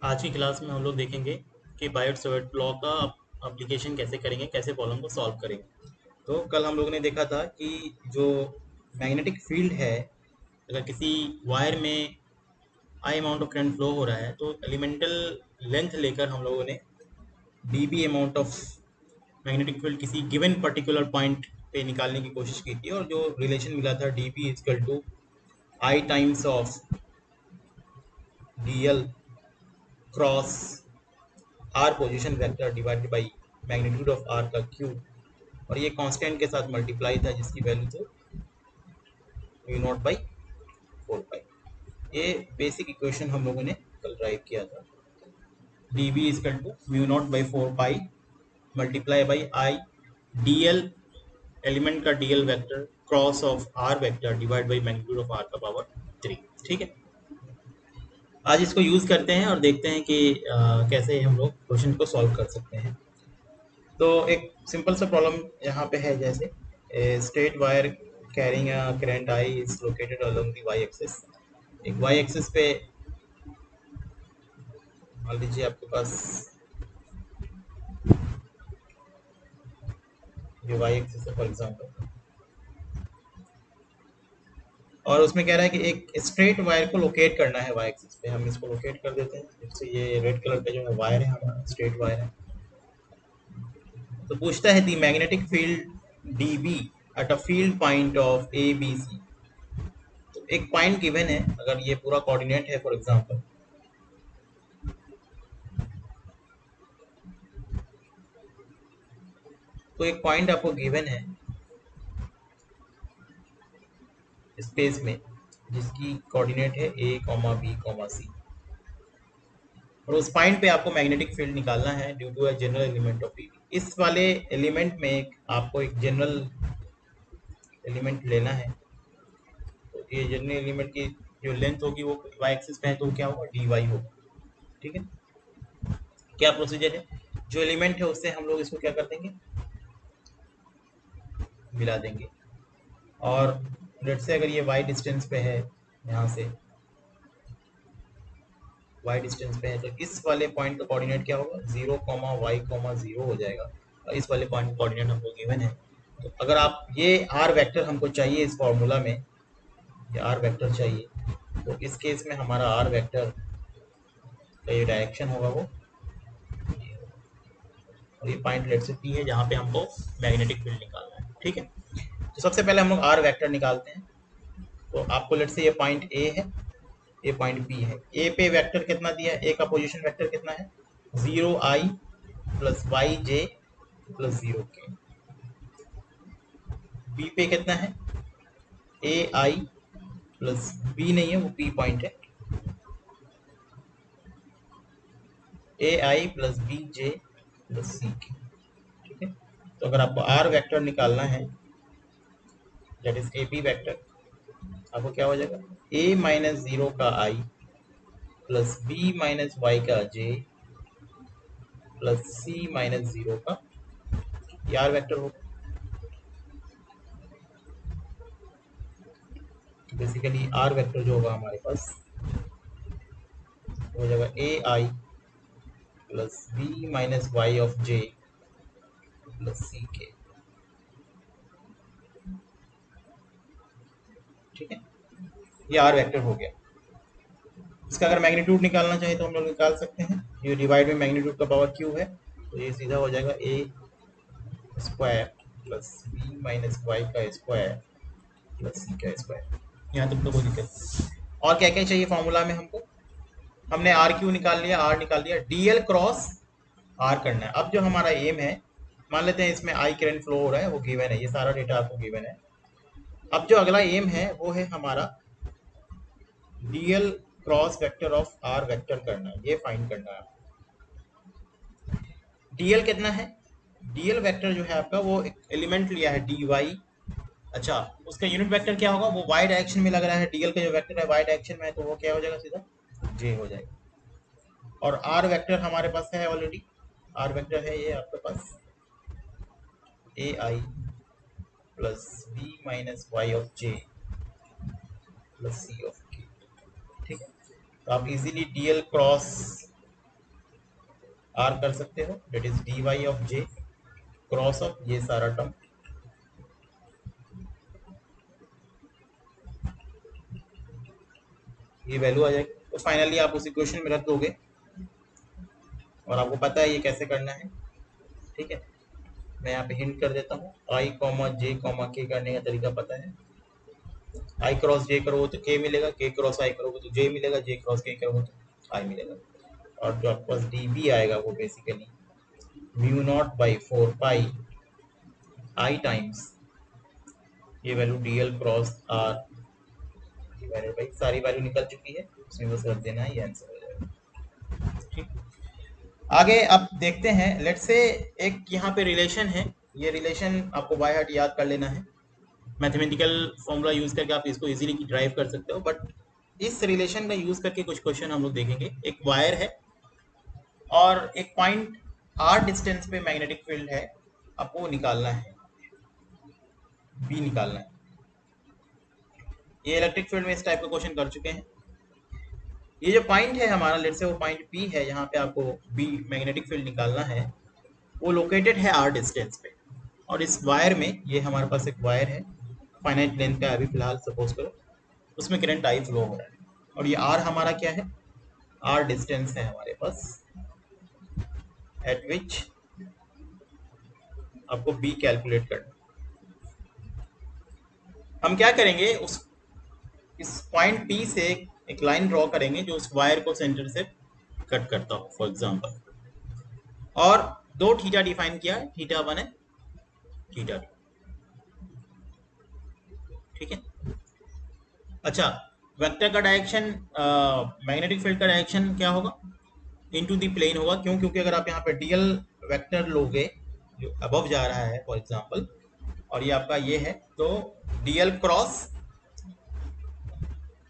आज की क्लास में हम लोग देखेंगे कि बायोट-सवर्ट लॉ का एप्लीकेशन कैसे करेंगे, कैसे प्रॉब्लम को सॉल्व करेंगे। तो कल हम लोगों ने देखा था कि जो मैग्नेटिक फील्ड है, अगर किसी वायर में आई अमाउंट ऑफ करंट फ्लो हो रहा है तो एलिमेंटल लेंथ लेकर हम लोगों ने dB amount of magnetic field किसी गिवन पर्टिकुलर पॉइंट पे निकालने की कोशिश की थी, और जो रिलेशन मिला था dB equal to I times of dl cross r position vector divided by magnitude of r का क्यूब, और ये कांस्टेंट के साथ मल्टीप्लाई था जिसकी वैल्यू थी म्यू नॉट बाई 4 पाई। ये बेसिक इक्वेशन हम लोगों ने कल ड्राइव किया था। D B equal to mu naught by 4 pi multiply by I d l element का dl vector cross of r vector divide by magnitude of r का power 3। ठीक है, आज इसको यूज करते हैं और देखते हैं कि कैसे हम लोग क्वेश्चन को सॉल्व कर सकते हैं। तो एक सिंपल सा प्रॉब्लम यहाँ पे है, जैसे straight wire carrying current I is located along the Y axis. एक वाई एक्सिस पे मान लीजिए आपके पास ये वाई एक्सिस है फॉर एग्जांपल, और उसमें कह रहा है कि एक स्ट्रेट वायर को लोकेट करना है वाई एक्सिस पे। हम इसको लोकेट कर देते हैं, जैसे ये रेड कलर का जो है वायर है हमारा, स्ट्रेट वायर है। तो पूछता है the magnetic field D B at a field point of A B C. तो एक पॉइंट गिवन है, अगर ये पूरा कोऑर्डिनेट है फॉर एग्जांपल, तो एक पॉइंट आपको गिवन है स्पेस में जिसकी कोऑर्डिनेट है A comma B comma C, और उस पॉइंट पे आपको मैग्नेटिक फील्ड निकालना है due to a general element of PV. इस वाले एलिमेंट में आपको एक जनरल एलिमेंट लेना है। तो ये जनरल एलिमेंट की जो लेंथ होगी वो वाई एक्सिस पे है, तो क्या होगा, डी वाई होगा। ठीक है, क्या प्रोसीजर है, जो एलिमेंट है उससे हम लोग इसको क्या कर देंगे, मिला देंगे। और लेट से अगर ये वाई डिस्टेंस पे है, यहाँ से वाई डिस्टेंस पे है, तो इस वाले पॉइंट का कोऑर्डिनेट क्या होगा, 0 वाई 0 हो जाएगा। और इस वाले पॉइंट का कोऑर्डिनेट हमको गिवन है। तो अगर आप ये आर वेक्टर हमको चाहिए इस फॉर्मूला में, ये आर वेक्टर चाहिए, तो इस केस में हमारा आर वेक्टर का ये डायरेक्शन होगा वो, और ये पॉइंट लेट से पी है जहाँ पे हमको मैग्नेटिक फील्ड निकालना है। ठीक है, तो सबसे पहले हम लोग आर वेक्टर निकालते हैं। तो आपको लेट से ये पॉइंट ए है, ये पॉइंट बी है। ए पे वेक्टर कितना दिया है, ए का पोजीशन वेक्टर कितना है, 0 i plus Y J plus 0 k। B पे कितना है, ए आई प्लस बी नहीं है, वो बी पॉइंट है, ए i plus B J plus c k. ठीक है, तो अगर आपको आर वेक्टर निकालना है, that is a b vector, आपको क्या हो जाएगा, ए माइनस 0 का i plus b minus y का जे प्लस सी माइनस 0 का, ये आर वेक्टर होगा। बेसिकली आर वेक्टर जो होगा हमारे पास हो जाएगा a i plus b minus y of j plus c k. ठीक है, ये आर वेक्टर हो गया। इसका अगर मैग्नीट्यूड निकालना चाहे तो हम लोग निकाल सकते हैं, ये डिवाइड में मैग्नीट्यूड का पावर क्यू है, तो ये सीधा हो जाएगा a square plus b minus y का स्क्वायर प्लस सी का स्क्वायर। यहाँ तक तो कोई दिक्कत नहीं। और क्या क्या चाहिए फॉर्मूला में हमको, हमने आर क्यू निकाल लिया, आर निकाल लिया, डीएल क्रॉस आर करना है। अब जो हमारा एम है, मान लेते हैं इसमें आई करंट फ्लो हो रहा है, वो गिवन है, ये सारा डेटा आपको गिवन है। अब जो अगला एम है वो है हमारा dl cross vector of r vector करना है, ये फाइंड करना है। डीएल कितना है, डीएल वेक्टर जो है आपका वो एक एलिमेंट लिया है डी वाई। अच्छा, उसका यूनिट वेक्टर क्या होगा, वो वाई डायरेक्शन में लग रहा है, डीएल का जो वेक्टर है वाई डायरेक्शन में है, तो वो क्या हो जाएगा, सीधा जे हो जाएगा। और आर वेक्टर हमारे पास है ऑलरेडी, आर वेक्टर है ये आपके पास a i plus b minus y of j plus c of k. ठीक है, तो आप इजीली डीएल क्रॉस आर कर सकते हो, that is d Y of J cross of ये सारा टर्म, ये वैल्यू आ जाएगी। तो फाइनली आप उस इक्वेशन में रख दोगे और आपको पता है ये कैसे करना है। ठीक है, मैं यहाँ पे हिंट कर देता हूँ, आई कॉमा जे कॉमा के करने का तरीका पता है। आई क्रॉस जे करोगे तो के मिलेगा, के क्रॉस आई करोगे तो जे मिलेगा, जे क्रॉस के करोगे तो आई मिलेगा। और जो आपके पास डी बी आएगा वो basically mu naught by 4 pi I times ये value d l cross r divided by, सारी वैल्यू निकल चुकी है, उसमें बस रख देना है, ये आंसर हो जाएगा। ठीक, आगे अब देखते हैं, लेट्स से एक यहाँ पे रिलेशन है, ये रिलेशन आपको बाय हार्ट याद कर लेना है, मैथमेटिकल फॉर्मूला यूज करके आप इसको इजीली ड्राइव कर सकते हो, बट इस रिलेशन का यूज करके कुछ क्वेश्चन हम लोग देखेंगे। एक वायर है और एक पॉइंट आर डिस्टेंस पे मैग्नेटिक फील्ड है, आपको निकालना है, बी निकालना है। ये इलेक्ट्रिक फील्ड में इस टाइप का क्वेश्चन कर चुके हैं। ये जो पॉइंट है हमारा, लेट्स से वो पॉइंट पी है, यहाँ पे आपको बी मैग्नेटिक फील्ड निकालना है, वो लोकेटेड है आर डिस्टेंस पे। और इस वायर में, ये हमारे पास एक वायर है फाइनाइट लेंथ का, अभी फिलहाल सपोज करो, उसमें करंट आई फ्लो हो रहा है, और ये आर हमारा क्या है, आर डिस्टेंस है हमारे पास, एट विच आपको बी कैलकुलेट करना। हम क्या करेंगे, उस इस पॉइंट पी से एक लाइन ड्रॉ करेंगे जो उस वायर को सेंटर से कट करता हो फॉर एग्जांपल, और दो थीटा डिफाइन किया, थीटा 1 है, थीटा 2। ठीक है, अच्छा, वेक्टर का डायरेक्शन, मैग्नेटिक फील्ड का डायरेक्शन क्या होगा, इनटू द प्लेन होगा। क्यों? क्योंकि अगर आप यहाँ पे डीएल वेक्टर लोगे जो अबव जा रहा है फॉर एग्जांपल, और ये आपका ये है, तो डीएल क्रॉस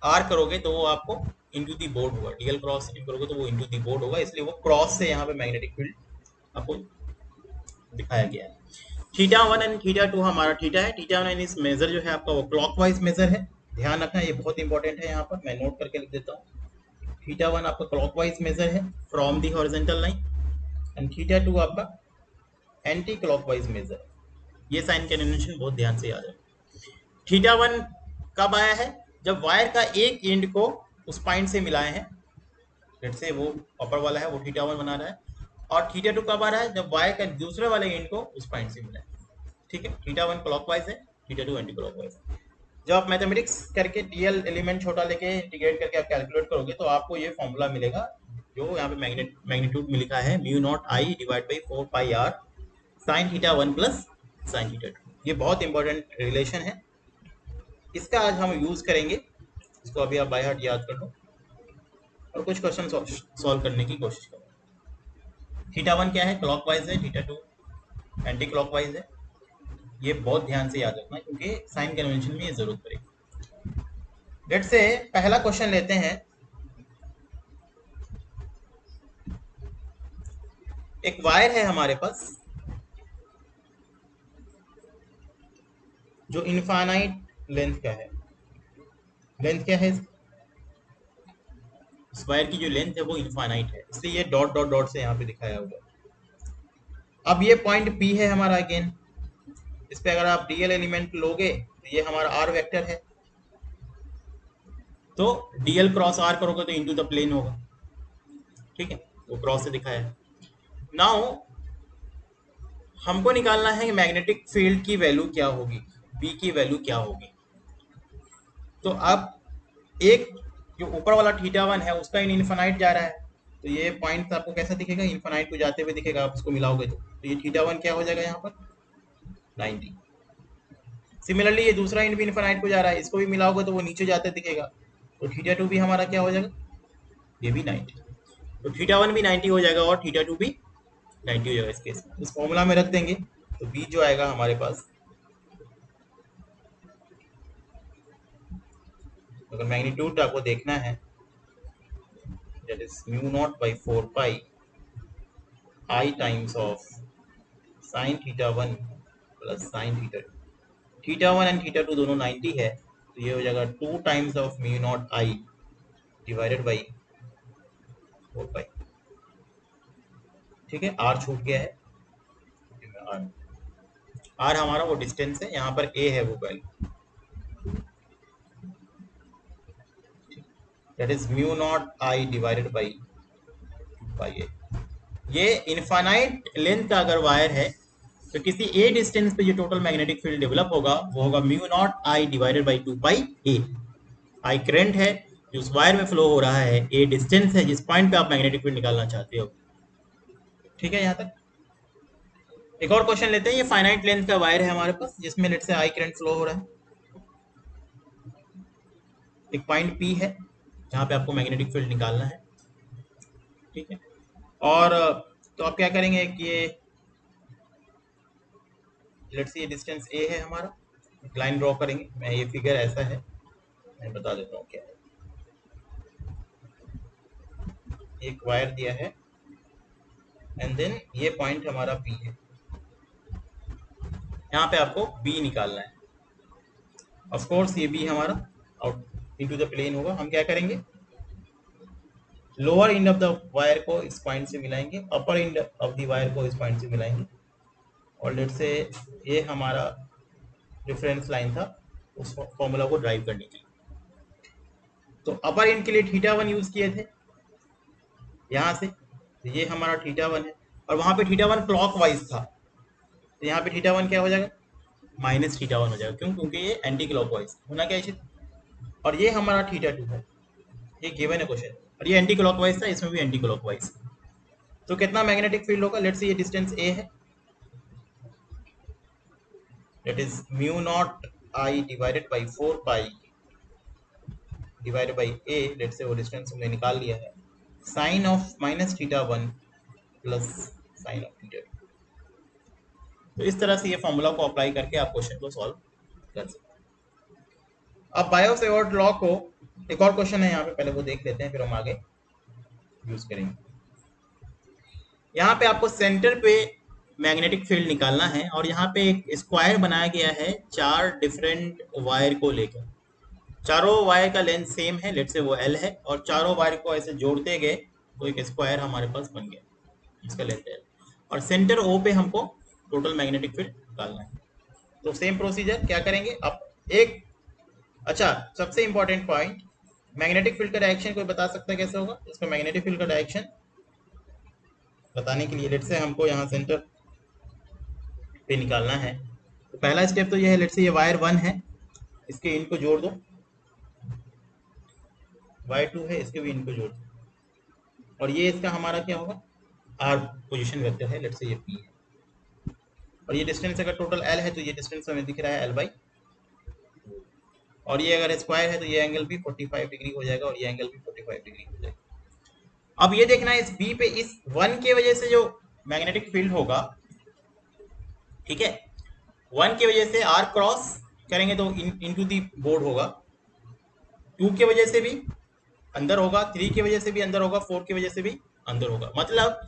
आर करोगे तो वो आपको इनटू दी बोर्ड होगा, डीएल क्रॉस करोगे तो वो इनटू दी बोर्ड होगा, इसलिए वो क्रॉस से यहाँ पे मैग्नेटिक फील्ड आपको दिखाया गया है। थीटा 1 एंड थीटा 2 हमारा थीटा है, थीटा 1 इस मेजर जो है आपका वो क्लॉकवाइज मेजर है, ध्यान रखना ये बहुत इंपॉर्टेंट है, यहाँ पर मैं नोट करके लिख देता हूँ। थीटा 1 आपका क्लॉकवाइज मेजर है from the horizontal line, and theta 2 आपका एंटी क्लॉकवाइज मेजर। ये साइन कन्वेंशन बहुत ध्यान से याद है। थीटा 1 कब आया है, जब वायर का एक एंड को उस पॉइंट से मिलाए हैं, लेट्स से वो अपर वाला है, वो थीटा 1 बना रहा है, और थीटा 2 कब आ रहा है, जब वायर का दूसरे वाले एंड को उस पॉइंट से मिलाए। ठीक है, थीटा 1 क्लॉकवाइज है, थीटा 2 एंटी क्लॉकवाइज। जब आप मैथमेटिक्स करके डीएल एलिमेंट छोटा लेके इंटीग्रेट करके आप कैलकुलेट करोगे तो आपको ये फॉर्मूला मिलेगा, जो यहाँ पे मैग्नीट्यूड में लिखा है, mu naught I divide by 4 pi r sine theta 1 plus sine theta 2। ये बहुत इंपॉर्टेंट रिलेशन है, इसका आज हम यूज करेंगे, इसको अभी आप बाय हार्ट याद कर लो और कुछ क्वेश्चन सॉल्व करने की कोशिश करो। थीटा 1 क्या है, क्लॉकवाइज है, थीटा 2 एंटी क्लॉकवाइज है, ये बहुत ध्यान से याद रखना क्योंकि साइन कन्वेंशन में ये जरूरत पड़ेगी। लेट्स से पहला क्वेश्चन लेते हैं, एक वायर है हमारे पास जो इनफाइनाइट लेंथ का है, लेंथ क्या है इस वायर की, जो लेंथ है वो इनफाइनाइट है, इसलिए ये डॉट डॉट डॉट से यहाँ पे दिखाया हुआ है। अब ये पॉइंट P है हमारा, अगेन इस पे अगर आप डीएल एलिमेंट लोगे तो ये हमारा आर वेक्टर है, तो डीएल क्रॉस आर करोगे तो इनटू द प्लेन होगा। ठीक है, वो क्रॉस से दिखाया है। नाउ हमको निकालना है कि मैग्नेटिक फील्ड की वैल्यू क्या होगी, बी की वैल्यू क्या होगी। तो अब एक जो ऊपर वाला थीटा 1 है उसका इनफाइनाइट जा रहा है, तो ये पॉइंट आपको कैसा दिखेगा, इनफाइनाइट को जाते हुए दिखेगा, आप इसको मिलाओगे तो ये थीटा 1 क्या हो जाएगा यहाँ पर 90। सिमिलरली ये दूसरा इन भी इनफाइनाइट को जा रहा है, इसको भी मिलाओगे तो वो नीचे जाते दिखेगा, तो थीटा 2 भी हमारा क्या हो जाएगा, ये भी 90। तो थीटा 1 भी 90 हो जाएगा और थीटा 2 भी 90 हो जाएगा। इस केस में इस फॉर्मूला में रख देंगे, तो बी जो आएगा हमारे पास, अगर मैग्नीट्यूड आपको देखना है, that is mu naught by 4 pi I times of sine theta 1 plus sine theta 2। Theta 1 and theta 2 दोनों 90 है, तो ये हो जाएगा 2 times of mu naught I divided by 4 पाई। ठीक है, आर छूट गया है, आर हमारा वो डिस्टेंस है, यहाँ पर ए है वो value, that is mu naught I divided by a. ये इनफाइनाइट लेंथ का अगर वायर है तो किसी ए डिस्टेंस पे जो टोटल मैग्नेटिक फील्ड डेवलप होगा वो होगा mu naught I divided by 2 pi A. I current है जो उस वायर में फ्लो हो रहा है, ए डिस्टेंस है जिस पॉइंट पे आप मैग्नेटिक फील्ड निकालना चाहते हो। ठीक है, यहाँ तक। एक और क्वेश्चन लेते हैं। ये फाइनाइट लेंथ का वायर है हमारे पास जिसमें लेट से आई करंट फ्लो हो रहा है। एक पॉइंट पी है जहाँ पे आपको मैग्नेटिक फील्ड निकालना है। ठीक है, और तो आप क्या करेंगे कि ये लेट्स ये डिस्टेंस ए है हमारा, एक लाइन ड्रॉ करेंगे। मैं ये फिगर ऐसा है, मैं बता देता हूँ क्या है। एक वायर दिया है एंड देन ये पॉइंट हमारा पी है, यहाँ पे आपको बी निकालना है। ऑफ कोर्स ये बी हमारा आउट इनटू द प्लेन होगा। हम क्या करेंगे, lower end of the wire को इस पॉइंट से मिलाएंगे, अपर एंड ऑफ द वायर को इस पॉइंट से मिलाएंगे, और लेट से ये हमारा रेफरेंस लाइन था उस फॉर्मूला को ड्राइव करने के लिए। तो अपर एंड के लिए θ1 यूज किए थे यहाँ से, तो ये हमारा θ1 है, और वहां पे θ1 क्लॉकवाइज था, तो यहाँ पे θ1 क्या हो जाएगा, माइनस θ1 हो जाएगा। क्यों? क्योंकि ये एंटी क्लॉकवाइज होना क्या चाहिए, और ये हमारा θ2 है, ये गिवन है क्वेश्चन, और ये एंटी क्लॉकवाइज था, इसमें भी एंटी क्लॉकवाइज। तो कितना मैग्नेटिक फील्ड होगा, लेट्स से ये डिस्टेंस ए है, that is mu naught I divided by 4 pi divided by a. Let's say वो डिस्टेंस हमने निकाल लिया है, sine of minus θ1 plus sine of θ2। तो इस तरह से ये फॉर्मूला को अप्लाई करके आप क्वेश्चन को सॉल्व कर सकते हैं। अब बायो-सेवर्ट लॉ को, एक और क्वेश्चन है यहाँ पे, पहले वो देख लेते हैं फिर हम आगे यूज करेंगे। यहाँ पे आपको सेंटर पे मैग्नेटिक फील्ड निकालना है, और यहाँ पे एक स्क्वायर बनाया गया है 4 डिफरेंट वायर को लेकर। चारों वायर का लेंथ सेम है, लेट से वो एल है, और चारों वायर को ऐसे जोड़ते गए तो एक स्क्वायर हमारे पास बन गया, इसका लेंथ एल, और सेंटर ओ पे हमको टोटल मैग्नेटिक फील्ड निकालना है। तो सेम प्रोसीजर क्या करेंगे आप, एक अच्छा सबसे इंपॉर्टेंट पॉइंट, मैग्नेटिक फील्ड का डायरेक्शन कोई बता सकता है कैसे होगा? इसका मैग्नेटिक फील्ड का डायरेक्शन बताने के लिए लेट से हमको यहाँ सेंटर पे निकालना है। तो पहला स्टेप तो ये है, लेट से ये वायर 1 है, इसके इन को जोड़ दो, वायर 2 है, इसके भी इन को जोड़ दो, और ये इसका हमारा क्या होगा, आर पोजीशन वेक्टर है, लेट से ये पी है, और ये डिस्टेंस अगर टोटल एल है तो ये डिस्टेंस हमें दिख रहा है एल बाई, और ये अगर स्क्वायर है तो ये एंगल भी 45 डिग्री हो जाएगा, और ये एंगल भी 45 डिग्री हो जाएगा। अब ये देखना है इस बी पे, इस 1 के वजह से जो मैग्नेटिक फील्ड होगा, ठीक है, 1 की वजह से आर क्रॉस करेंगे तो इनटू दी बोर्ड होगा, 2 की वजह से भी अंदर होगा, 3 की वजह से भी अंदर होगा, 4 की वजह से भी अंदर होगा। मतलब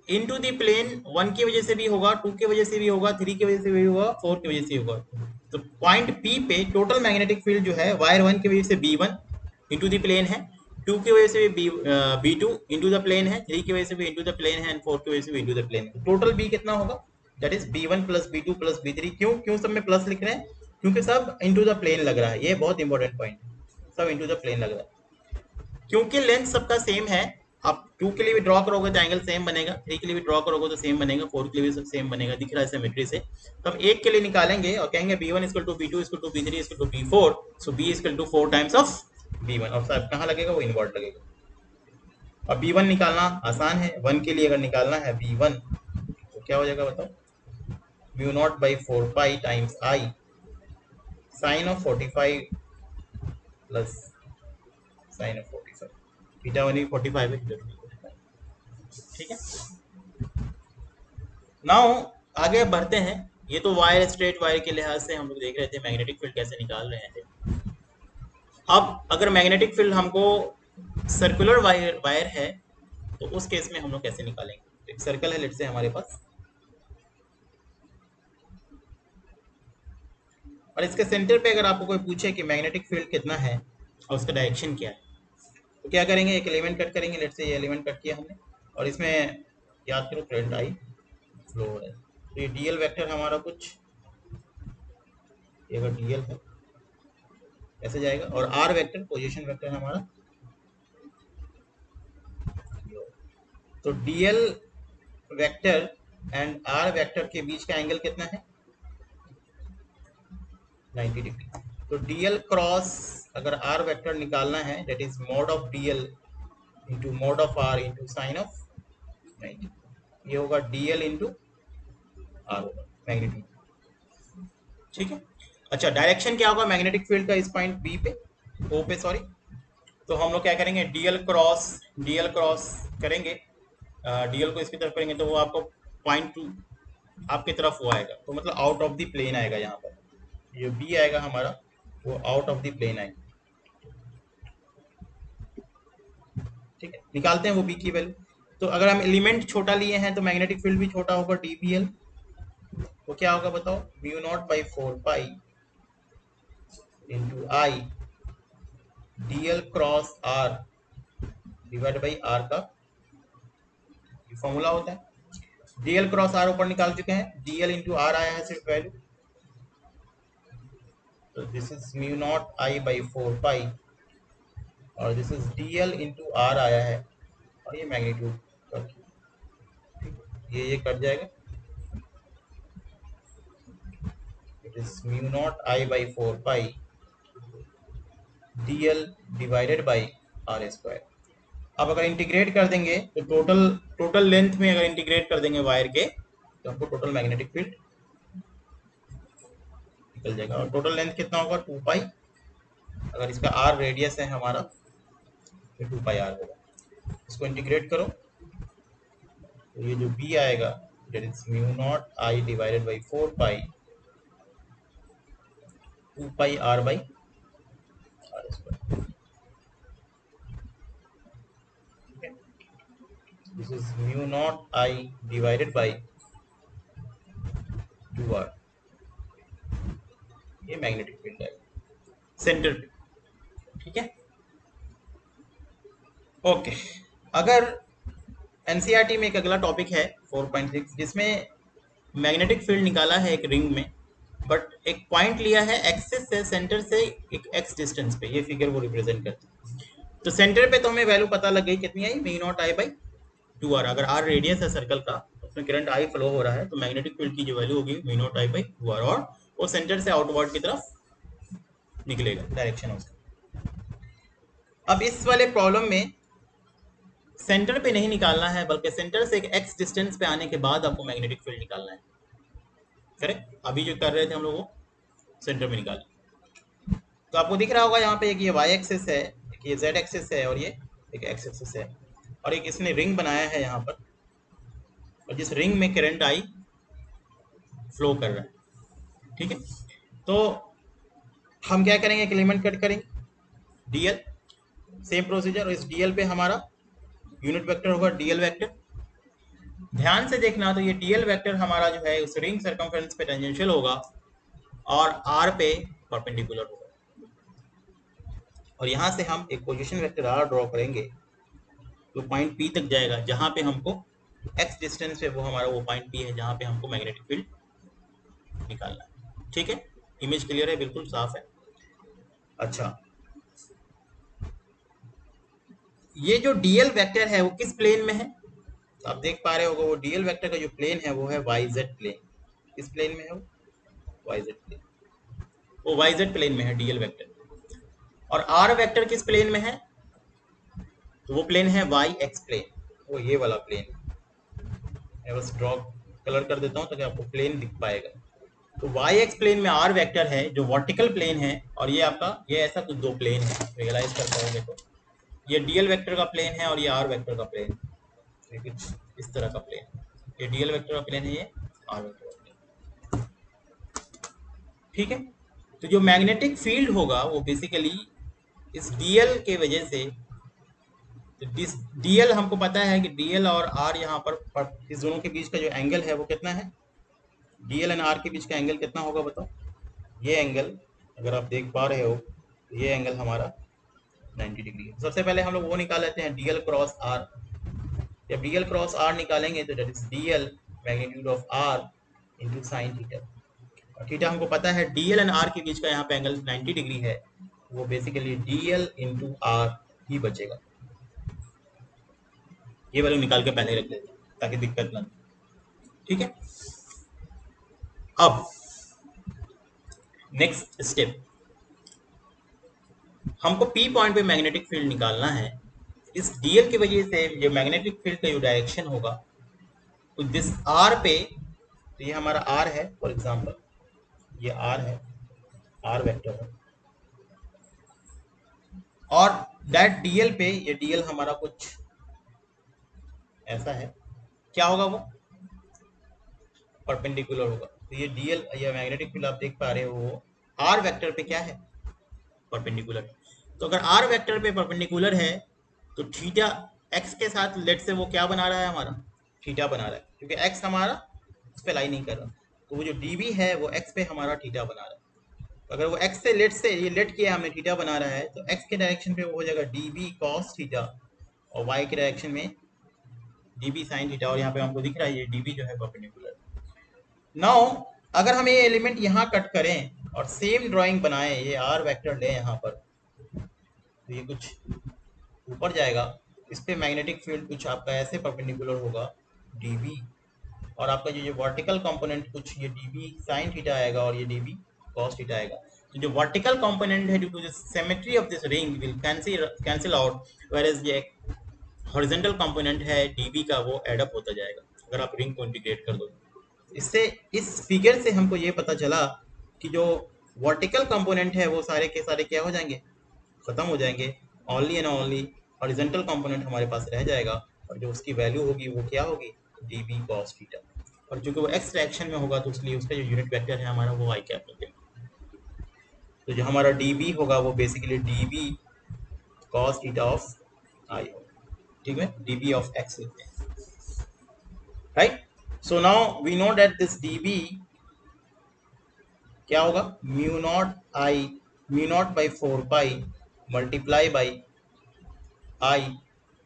इनटू दी प्लेन 1 की वजह से भी होगा, 2 की वजह से भी होगा, 3 की वजह से भी होगा, 4 की वजह से होगा। तो पॉइंट पी पे टोटल मैग्नेटिक फील्ड जो है वायर 1 की वजह से B1 इनटू दी प्लेन है, 2 की वजह से भी B2 इनटू द प्लेन है, 3 की वजह से भी इनटू द प्लेन है, एंड 4 की वजह से भी इनटू द प्लेन है। टोटल B कितना होगा, that is B1 plus B2 plus B3। क्यों सब में प्लस लिख रहे हैं? क्योंकि सब इनटू द प्लेन लग रहा है, ये बहुत इंपॉर्टेंट पॉइंट, सब इनटू द प्लेन लग रहा है। क्योंकि लेंथ सबका सेम है, आप 2 के लिए भी ड्रॉ करोगे तो एंगल सेम बनेगा, 3 के लिए भी ड्रॉ करोगे तो सेम बनेगा, 4 के लिए भी सब सेम बनेगा, दिख रहा है सिमेट्री से। तो हम एक के लिए निकालेंगे और कहेंगे B1 equal to B2 equal to B3 equal to B4, so B equal to 4 times of B1, और सब कहाँ लगेगा, वो इनवर्ट लगेगा। और B1 निकालना आसान है, 1 के लिए अगर निकालना है B1 तो क्या हो जाएगा बताओ, mu naught by 4 pi times I sine of 45 plus sine of 45, θ1 भी 45 है, ठीक है। नाउ आगे बढ़ते हैं। ये तो वायर, स्ट्रेट वायर के लिहाज से हम लोग देख रहे थे मैग्नेटिक फील्ड कैसे निकाल रहे थे। अब अगर मैग्नेटिक फील्ड हमको सर्कुलर वायर है तो उस केस में हम लोग कैसे निकालेंगे? एक सर्कल है लेट से हमारे पास, और इसके सेंटर पे अगर आपको कोई पूछे कि मैग्नेटिक फील्ड कितना है और उसका डायरेक्शन क्या है, तो क्या करेंगे, एक एलिमेंट कट करेंगे। लेट से ये एलिमेंट कट किया हमने, और इसमें याद करो करंट आई फ्लो हो रहा है। तो ये डीएल वेक्टर हमारा कुछ ये अगर डीएल है ऐसे जाएगा, और आर वेक्टर पोजीशन वेक्टर हमारा, तो dl vector and r vector के बीच का एंगल कितना है 90 डिग्री। तो डीएल क्रॉस अगर आर वेक्टर निकालना है that is mod of dl into mod of r into sine of 90, ये होगा डीएल इंटू आर होगा मैग्नीट्यूड। ठीक है। अच्छा डायरेक्शन क्या होगा मैग्नेटिक फील्ड का इस पॉइंट बी पे, ओ पे सॉरी, तो हम लोग क्या करेंगे डीएल क्रॉस करेंगे, डीएल को इसकी तरफ करेंगे तो वो आपको पॉइंट टू आपकी तरफ वो आएगा, तो मतलब आउट ऑफ द प्लेन आएगा। यहाँ पर ये बी आएगा हमारा वो आउट ऑफ द प्लेन आएगा। ठीक है, निकालते हैं वो बी की वैल्यू। तो अगर हम एलिमेंट छोटा लिए हैं तो मैग्नेटिक फील्ड भी छोटा होगा डीबीएल, तो क्या होगा बताओ, mu naught by 4 pi into I dl cross r divide by r का फॉर्मूला होता है। डीएल क्रॉस आर ऊपर निकाल चुके हैं, डीएल इंटू आर आया है सिर्फ वैल्यू, तो this is mu naught I by 4 pi और this is dl into r आया है और ये मैग्नीट्यूड, ये कट जाएगा, it is mu naught I by 4 pi dl divided by r square. अब अगर इंटीग्रेट कर देंगे तो टोटल लेंथ में अगर इंटीग्रेट कर देंगे वायर के तो हमको टोटल मैग्नेटिक फील्ड निकल जाएगा। और टोटल लेंथ कितना होगा 2 पाई, अगर इसका आर रेडियस है हमारा तो 2 पाई आर होगा। इसको इंटीग्रेट करो तो ये जो बी आएगा that is mu naught I divided by 4 pi 2 pi r by r square. This is mu naught I divided by 2 r, ये मैग्नेटिक फील्ड है सेंटर पे। ठीक है, ओके। अगर एनसीईआरटी में एक अगला टॉपिक है 4.6 जिसमें मैग्नेटिक फील्ड निकाला है एक रिंग में, बट एक पॉइंट लिया है एक्सिस से सेंटर से एक एक्स डिस्टेंस पे, ये फिगर वो रिप्रेजेंट करती है। तो सेंटर पे तो हमें वैल्यू पता लग गई कितनी I, mu naught I by 2 r. अगर आर रेडियस है सर्कल का, उसमें करंट आई फ्लो हो रहा है, तो मैग्नेटिक फील्ड की जो वैल्यू होगी mu naught I by 2 r, और वो सेंटर से आउटवर्ड की तरफ निकलेगा डायरेक्शन उसका। अब इस वाले प्रॉब्लम में सेंटर पे नहीं निकालना है बल्कि सेंटर से एक एक्स डिस्टेंस पे आने के बाद आपको मैग्नेटिक फील्ड निकालना है। करेक्ट, अभी जो कर रहे थे हम लोग वो सेंटर में निकाल, तो आपको दिख रहा होगा यहाँ पे एक ये वाई एक्सिस है, एक ये जेड एक्सिस है और ये एक एक्स एक्सिस है, और एक इसने रिंग बनाया है यहाँ पर, और जिस रिंग में करंट आई फ्लो कर रहा है। ठीक है, तो हम क्या करेंगे, एक एलिमेंट कट करेंगे डीएल, सेम प्रोसीजर, और इस डीएल पे हमारा यूनिट वेक्टर होगा डीएल वेक्टर। ध्यान से देखना, तो ये डीएल वेक्टर हमारा जो है उस रिंग सर्कमफेरेंस पे टेंजेंशियल होगा और आर पे परपेंडिकुलर होगा, और यहाँ से हम एक पोजीशन वेक्टर आर ड्रॉ करेंगे तो पॉइंट पी तक जाएगा, जहाँ पे हमको एक्स डिस्टेंस पे वो हमारा वो पॉइंट पी है जहाँ पे हमको मैग्नेटिक फील्ड निकालना है। ठीक है, इमेज क्लियर है, बिल्कुल साफ है। अच्छा, ये जो डीएल वेक्टर है वो किस प्लेन में है, तो आप देख पा रहे होगा वो डीएल वेक्टर का जो प्लेन है वो है वाई जेड प्लेन। किस प्लेन में है वो, वाई जेड प्लेन, वो वाई जेड प्लेन में है डीएल वेक्टर। और आर वेक्टर किस प्लेन में है, तो वो प्लेन है वाई एक्स प्लेन, वो ये वाला प्लेन। मैं बस ड्रॉ कलर कर देता हूँ ताकि आपको प्लेन दिख पाएगा। तो वाई एक्स प्लेन में आर वेक्टर है जो वर्टिकल प्लेन है, और ये आपका ये ऐसा कुछ दो प्लेन है, रियलाइज कर पाओगे तो ये डीएल वेक्टर का प्लेन है और ये आर वेक्टर का प्लेन, ये कुछ इस तरह का प्लेन, ये डीएल वेक्टर का प्लेन है, ये आर वेक्टर का प्लेन। ठीक है, तो जो मैग्नेटिक फील्ड होगा वो बेसिकली इस डीएल के वजह से, तो डीएल हमको पता है कि डीएल और आर यहाँ पर इस दोनों के बीच का जो एंगल है वो कितना है, डीएल एंड आर के बीच का एंगल कितना होगा बताओ। ये एंगल अगर आप देख पा रहे हो तो ये एंगल हमारा 90 डिग्री है। सबसे पहले हम लोग वो निकाल लेते हैं डीएल क्रॉस आर, जब डीएल क्रॉस आर निकालेंगे तो that is dl magnitude of r into sine theta. और थीटा हमको पता है डीएल एंड आर के बीच का यहाँ पे एंगल 90 डिग्री है, वो बेसिकली डीएल इंटू आर ही बचेगा। ये वैल्यू निकाल के पहले रख लेते हैं ताकि दिक्कत ना। ठीक है, अब नेक्स्ट स्टेप, हमको पी पॉइंट पे मैग्नेटिक फील्ड निकालना है। इस डीएल की वजह से जो मैग्नेटिक फील्ड का जो डायरेक्शन होगा तो दिस आर पे, तो ये हमारा आर है फॉर एग्जांपल, ये आर है, आर वेक्टर है, और दैट डीएल पे, ये डीएल हमारा कुछ ऐसा है, क्या होगा वो परपेंडिकुलर होगा। तो ये डीएल या मैग्नेटिक फील्ड आप देख पा रहे हो आर वेक्टर पे क्या है, परपेंडिकुलर है। तो अगर आर वेक्टर पे परपेंडिकुलर है तो थीटा एक्स के साथ लेट से वो क्या बना रहा है, हमारा थीटा बना रहा है, क्योंकि एक्स हमारा उस पर लाई नहीं कर रहा। तो वो जो डीबी है वो एक्स पे हमारा थीटा बना रहा है। तो अगर वो एक्स से लेट ये लेट किया हमने थीटा बना रहा है, तो एक्स के डायरेक्शन पे वो हो जाएगा डीबी कॉस थीटा, और वाई के डायरेक्शन में डीबी साइन थीटा, और यहाँ पे हमको दिख रहा है ये डीबी जो है परपेंडिकुलर। नाउ अगर हम ये एलिमेंट यहाँ कट करें और सेम ड्राइंग बनाएं, ये आर वेक्टर लें यहाँ पर, तो ये कुछ ऊपर जाएगा, इस पे मैग्नेटिक फील्ड कुछ आपका ऐसे परपेंडिकुलर होगा डीबी, और आपका ये जो वर्टिकल कंपोनेंट कुछ ये डीबी साइन थीटा आएगा और ये डीबी कॉस थीटा आएगा। तो जो वर्टिकल कंपोनेंट है due to the symmetry of this ring will cancel out, whereas ये हॉरिजॉन्टल कंपोनेंट है डीबी का वो एड अप होता जाएगा अगर आप रिंग को इंटीग्रेट कर दो। इससे इस फिगर से हमको ये पता चला कि जो वर्टिकल कंपोनेंट है वो सारे के सारे क्या हो जाएंगे, खत्म हो जाएंगे, only and only horizontal component हमारे पास रह जाएगा, और जो उसकी वैल्यू होगी वो क्या होगी, डी कॉस थीटा। और चूंकि वो एक्स डायरेक्शन में होगा तो इसलिए उसका जो यूनिट वेक्टर है हमारा वो आई कैप होगा। तो जो हमारा डी होगा वो basically d cos theta of I होगा। ठीक है, डी ऑफ एक्स लिखते हैं, right. So now we know that this d क्या होगा, mu naught by 4 pi multiply by I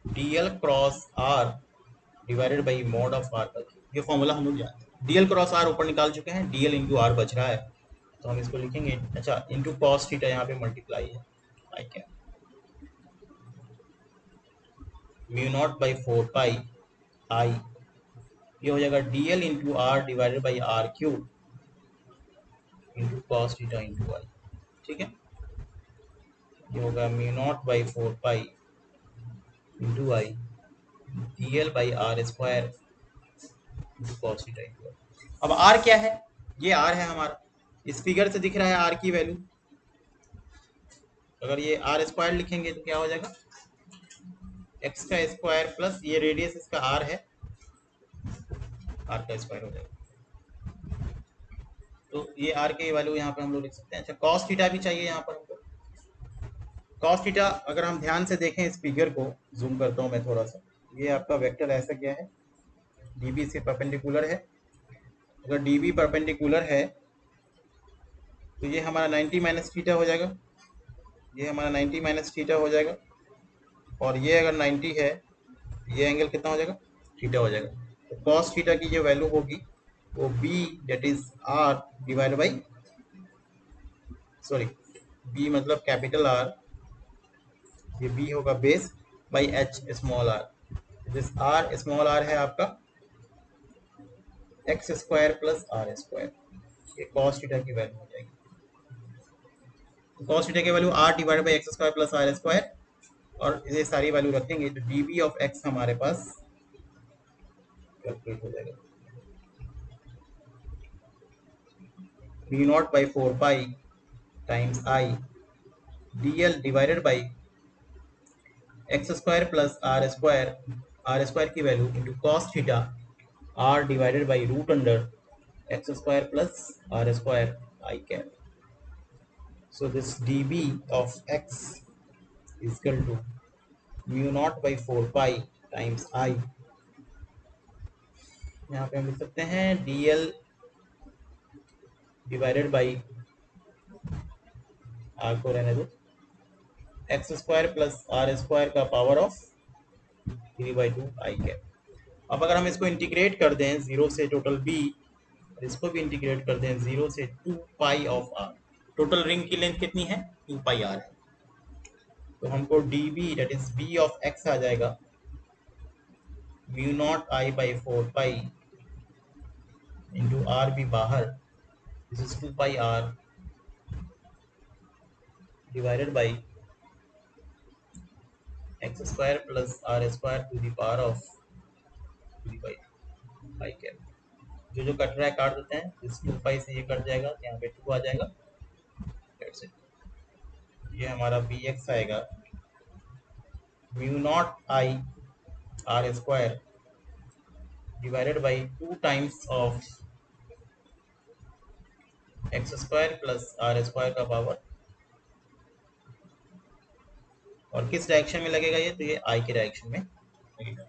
dl cross r divided by mod of r. ये formula हम लोग जानते हैं, डीएल क्रॉस आर ऊपर निकाल चुके हैं, डीएल इंटू आर बच रहा है, तो हम इसको लिखेंगे, अच्छा इंटू कॉस थीटा यहाँ पे मल्टीप्लाई है, आई क्या mu naught by 4 pi I, ये हो जाएगा dl into r divided by r cube into cos theta into I. ठीक है, ये होगा mu naught by 4 pi into I dl by r square into cos theta into I. अब r क्या है, ये आर है हमारा, इस फिगर से दिख रहा है आर की वैल्यू। अगर ये आर स्क्वायर लिखेंगे तो क्या हो जाएगा, एक्स का स्क्वायर प्लस ये रेडियस इसका आर है, आर का स्क्वायर हो जाएगा। तो ये आर की वैल्यू यहाँ पे हम लोग लिख सकते हैं। अच्छा कॉस थीटा भी चाहिए यहाँ पर हमको, कॉस थीटा अगर हम ध्यान से देखें इस फिगर को, जूम करता हूँ मैं थोड़ा सा, ये आपका वेक्टर ऐसा क्या है, डीबी से परपेंडिकुलर है। अगर डीबी परपेंडिकुलर है तो ये हमारा 90 माइनस थीटा हो जाएगा, ये हमारा 90 माइनस थीटा हो जाएगा, और ये अगर 90 है ये एंगल कितना हो जाएगा, थीटा हो जाएगा। तो कॉस थीटा की जो वैल्यू होगी वो B that is r divide by, sorry B मतलब कैपिटल आर, ये बी होगा base by H small r, this r small r है आपका X square plus r square, ये कॉस थीटा की वैल्यू हो जाएगी। तो कॉस थीटा की value r divide by x square plus r square, और ये सारी वैल्यू रखेंगे तो डीबी ऑफ एक्स हमारे पास कैलकुलेट हो जाएगा, B naught by 4 pi times I dl divided by x square plus r square की value into cos theta r divided by root under x square plus r square I cap. So this dB of x is equal to mu naught by 4 pi times I, यहाँ पे हम लिख सकते हैं dl divided by are को रहने दो, X square plus r square का पावर ऑफ 3/2 आई कैप। अब अगर हम इसको इंटीग्रेट कर दें 0 से टोटल बी, इसको भी इंटीग्रेट कर दें 0 से 2 pi of r, total ring की लेंथ कितनी है 2 पाई आर है, तो हमको d B that is B of x आ जाएगा mu naught I by 4 pi into r B बाहर, this is 2 pi r divided by x square plus r square to the power of 2 pi pi cap. जो जो cut रहा है काट देते हैं, इस 2 पाई से ये कट जाएगा तो यहाँ पे 2 आ जाएगा, दैट्स इट। ये हमारा बी एक्स आएगा mu naught I r square divided by 2 times of X square plus r square का पावर, और किस डायरेक्शन में लगेगा ये, तो ये आई के डायरेक्शन में लगेगा।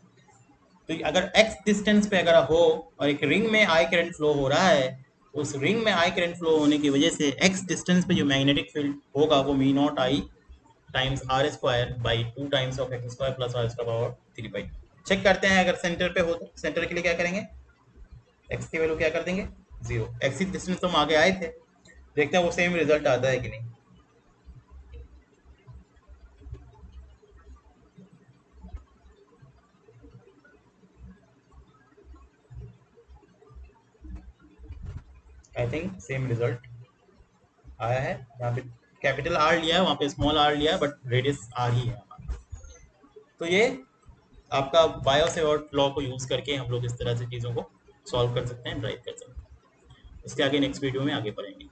तो अगर x डिस्टेंस पे अगर हो और एक रिंग में आई करंट फ्लो हो रहा है, उस रिंग में आई करंट फ्लो होने की वजह से x डिस्टेंस पे जो मैग्नेटिक फील्ड होगा वो mu naught I times r square by 2 times of X square plus r square power 3 by. Check करते हैं अगर सेंटर पे हो तो सेंटर के लिए क्या करेंगे, x की वैल्यू क्या कर देंगे 0, x डिस्टेंस तो हम आगे आए थे, देखते हैं वो सेम रिजल्ट आता है कि नहीं। आई थिंक सेम रिजल्ट आया है, यहाँ पे कैपिटल आर लिया है, वहाँ पे स्मॉल आर लिया है, बट रेडियस आर ही है। तो ये आपका बायो सेवर्ट लॉ को यूज करके हम लोग इस तरह से चीज़ों को सॉल्व कर सकते हैं, ड्राइव कर सकते हैं। इसके आगे नेक्स्ट वीडियो में आगे बढ़ेंगे।